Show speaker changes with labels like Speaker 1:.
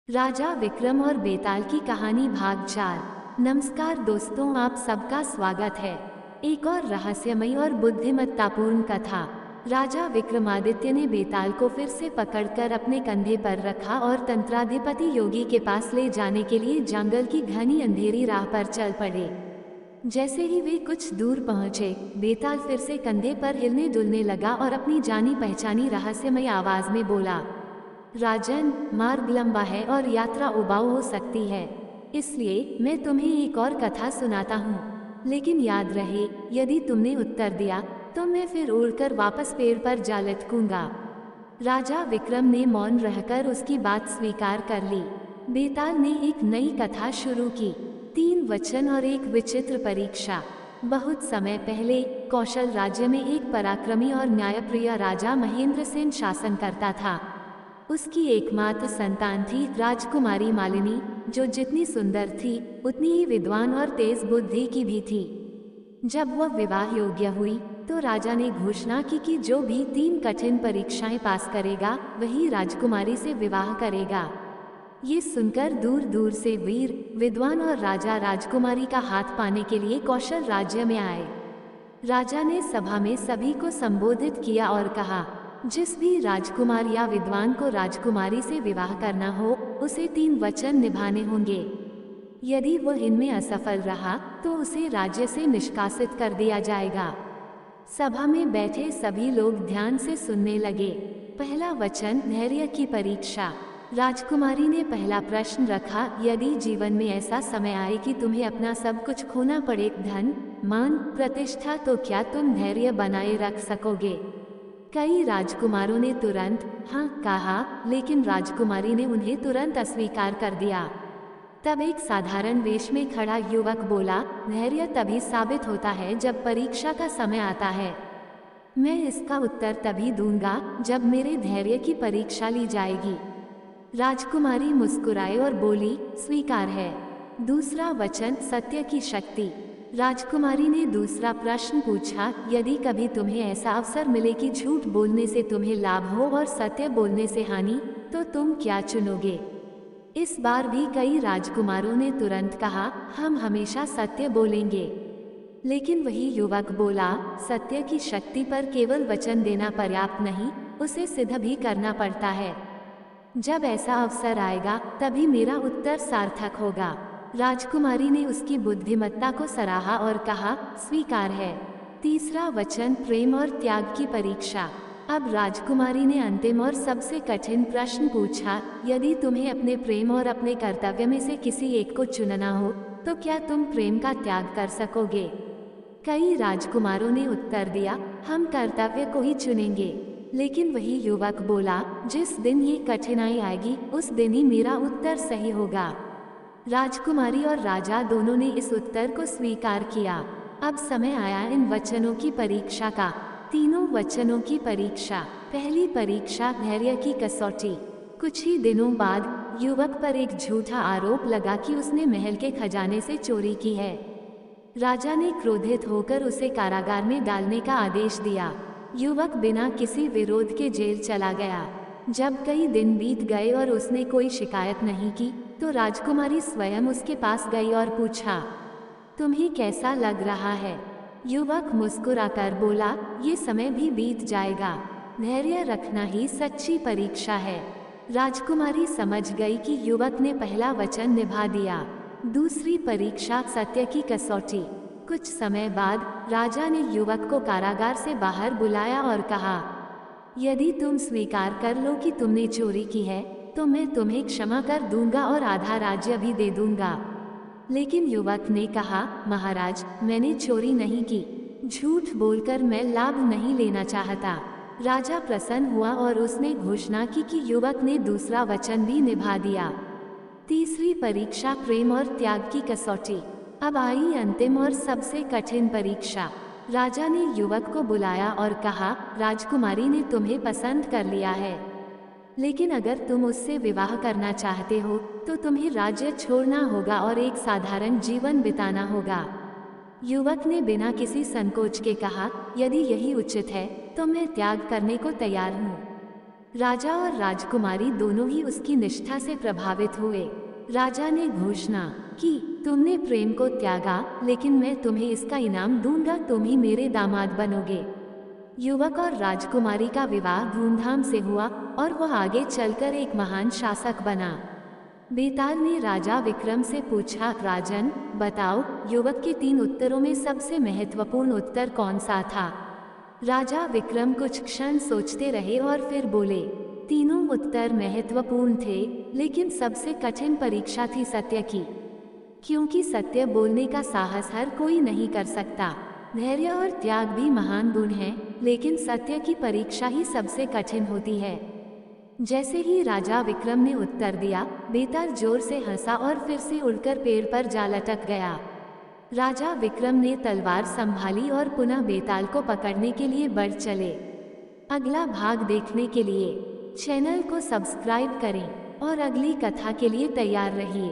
Speaker 1: राजा विक्रम और बेताल की कहानी भाग 4। नमस्कार दोस्तों, आप सबका स्वागत है एक और रहस्यमयी और बुद्धिमत्तापूर्ण कथा। राजा विक्रमादित्य ने बेताल को फिर से पकड़कर अपने कंधे पर रखा और तंत्राधिपति योगी के पास ले जाने के लिए जंगल की घनी अंधेरी राह पर चल पड़े। जैसे ही वे कुछ दूर पहुंचे, बेताल फिर से कंधे पर हिलने डुलने लगा और अपनी जानी पहचानी रहस्यमयी आवाज में बोला, राजन, मार्ग लंबा है और यात्रा उबाऊ हो सकती है, इसलिए मैं तुम्हें एक और कथा सुनाता हूँ। लेकिन याद रहे, यदि तुमने उत्तर दिया तो मैं फिर उड़कर वापस पेड़ पर जा लटकूंगा। राजा विक्रम ने मौन रहकर उसकी बात स्वीकार कर ली। बेताल ने एक नई कथा शुरू की, 3 वचन और एक विचित्र परीक्षा। बहुत समय पहले कौशल राज्य में एक पराक्रमी और न्यायप्रिय राजा महेंद्र सेन शासन करता था। उसकी एकमात्र संतान थी राजकुमारी मालिनी, जो जितनी सुंदर थी उतनी ही विद्वान और तेज बुद्धि की भी थी। जब वह विवाह योग्य हुई तो राजा ने घोषणा की कि जो भी 3 कठिन परीक्षाएं पास करेगा वही राजकुमारी से विवाह करेगा। ये सुनकर दूर दूर से वीर, विद्वान और राजा राजकुमारी का हाथ पाने के लिए कौशल राज्य में आए। राजा ने सभा में सभी को संबोधित किया और कहा, जिस भी राजकुमार या विद्वान को राजकुमारी से विवाह करना हो उसे 3 वचन निभाने होंगे। यदि वह इनमें असफल रहा तो उसे राज्य से निष्कासित कर दिया जाएगा। सभा में बैठे सभी लोग ध्यान से सुनने लगे। पहला वचन, धैर्य की परीक्षा। राजकुमारी ने पहला प्रश्न रखा, यदि जीवन में ऐसा समय आए कि तुम्हें अपना सब कुछ खोना पड़े, धन, मान, प्रतिष्ठा, तो क्या तुम धैर्य बनाए रख सकोगे? कई राजकुमारों ने तुरंत हाँ कहा, लेकिन राजकुमारी ने उन्हें तुरंत अस्वीकार कर दिया। तब एक साधारण वेश में खड़ा युवक बोला, धैर्य तभी साबित होता है जब परीक्षा का समय आता है। मैं इसका उत्तर तभी दूंगा जब मेरे धैर्य की परीक्षा ली जाएगी। राजकुमारी मुस्कुराई और बोली, स्वीकार है। दूसरा वचन, सत्य की शक्ति। राजकुमारी ने दूसरा प्रश्न पूछा, यदि कभी तुम्हें ऐसा अवसर मिले कि झूठ बोलने से तुम्हें लाभ हो और सत्य बोलने से हानि, तो तुम क्या चुनोगे? इस बार भी कई राजकुमारों ने तुरंत कहा, हम हमेशा सत्य बोलेंगे। लेकिन वही युवक बोला, सत्य की शक्ति पर केवल वचन देना पर्याप्त नहीं, उसे सिद्ध भी करना पड़ता है। जब ऐसा अवसर आएगा तभी मेरा उत्तर सार्थक होगा। राजकुमारी ने उसकी बुद्धिमत्ता को सराहा और कहा, स्वीकार है। तीसरा वचन, प्रेम और त्याग की परीक्षा। अब राजकुमारी ने अंतिम और सबसे कठिन प्रश्न पूछा, यदि तुम्हें अपने प्रेम और अपने कर्तव्य में से किसी एक को चुनना हो तो क्या तुम प्रेम का त्याग कर सकोगे? कई राजकुमारों ने उत्तर दिया, हम कर्तव्य को ही चुनेंगे। लेकिन वही युवक बोला, जिस दिन ये कठिनाई आएगी उस दिन ही मेरा उत्तर सही होगा। राजकुमारी और राजा दोनों ने इस उत्तर को स्वीकार किया। अब समय आया इन वचनों की परीक्षा का। 3 वचनों की परीक्षा। पहली परीक्षा, धैर्य की कसौटी। कुछ ही दिनों बाद युवक पर एक झूठा आरोप लगा कि उसने महल के खजाने से चोरी की है। राजा ने क्रोधित होकर उसे कारागार में डालने का आदेश दिया। युवक बिना किसी विरोध के जेल चला गया। जब कई दिन बीत गए और उसने कोई शिकायत नहीं की तो राजकुमारी स्वयं उसके पास गई और पूछा, तुम्हें कैसा लग रहा है? युवक मुस्कुराकर बोला, ये समय भी बीत जाएगा। धैर्य रखना ही सच्ची परीक्षा है। राजकुमारी समझ गई कि युवक ने पहला वचन निभा दिया। दूसरी परीक्षा, सत्य की कसौटी। कुछ समय बाद राजा ने युवक को कारागार से बाहर बुलाया और कहा, यदि तुम स्वीकार कर लो कि तुमने चोरी की है तो मैं तुम्हें क्षमा कर दूंगा और आधा राज्य भी दे दूंगा। लेकिन युवक ने कहा, महाराज, मैंने चोरी नहीं की, झूठ बोलकर मैं लाभ नहीं लेना चाहता। राजा प्रसन्न हुआ और उसने घोषणा की कि युवक ने दूसरा वचन भी निभा दिया। तीसरी परीक्षा, प्रेम और त्याग की कसौटी। अब आई अंतिम और सबसे कठिन परीक्षा। राजा ने युवक को बुलाया और कहा, राजकुमारी ने तुम्हें पसंद कर लिया है, लेकिन अगर तुम उससे विवाह करना चाहते हो तो तुम्हें राज्य छोड़ना होगा और एक साधारण जीवन बिताना होगा। युवक ने बिना किसी संकोच के कहा, यदि यही उचित है तो मैं त्याग करने को तैयार हूँ। राजा और राजकुमारी दोनों ही उसकी निष्ठा से प्रभावित हुए। राजा ने घोषणा की, तुमने प्रेम को त्यागा, लेकिन मैं तुम्हें इसका इनाम दूंगा, तुम ही मेरे दामाद बनोगे। युवक और राजकुमारी का विवाह धूमधाम से हुआ और वह आगे चलकर एक महान शासक बना। बेताल ने राजा विक्रम से पूछा, राजन बताओ, युवक के 3 उत्तरों में सबसे महत्वपूर्ण उत्तर कौन सा था? राजा विक्रम कुछ क्षण सोचते रहे और फिर बोले, तीनों उत्तर महत्वपूर्ण थे, लेकिन सबसे कठिन परीक्षा थी सत्य की। क्योंकि सत्य बोलने का साहस हर कोई नहीं कर सकता। धैर्य और त्याग भी महान गुण हैं, लेकिन सत्य की परीक्षा ही सबसे कठिन होती है। जैसे ही राजा विक्रम ने उत्तर दिया, बेताल जोर से हंसा और फिर से उड़कर पेड़ पर जा लटक गया। राजा विक्रम ने तलवार संभाली और पुनः बेताल को पकड़ने के लिए बढ़ चले। अगला भाग देखने के लिए चैनल को सब्सक्राइब करें और अगली कथा के लिए तैयार रहिए।